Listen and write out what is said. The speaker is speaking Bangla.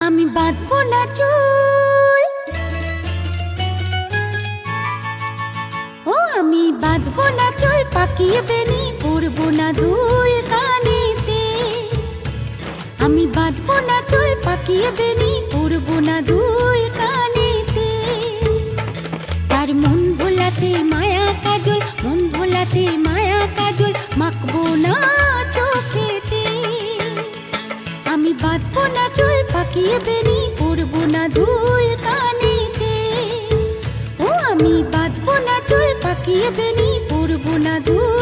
আমি বাঁধবো না চুল, ও আমি বাঁধবো না চুল, পাকিয়ে বেনি পরবো না দুল কানেতে। আমি বাঁধবো না চুল, পাকিয়ে বেনি পরবো না দুল কানেতে। তার মন ভোলাতে মায়া কাজল, মন ভোলাতে মায়া কাজল মাখবো না চোখেতে। আমি বাঁধবো না চুল, পাকিয়ে বেনি পরবো না দুল কানেতে। ও আমি বাঁধবো না চুল, পাকিয়ে বেনি পরবো না দুল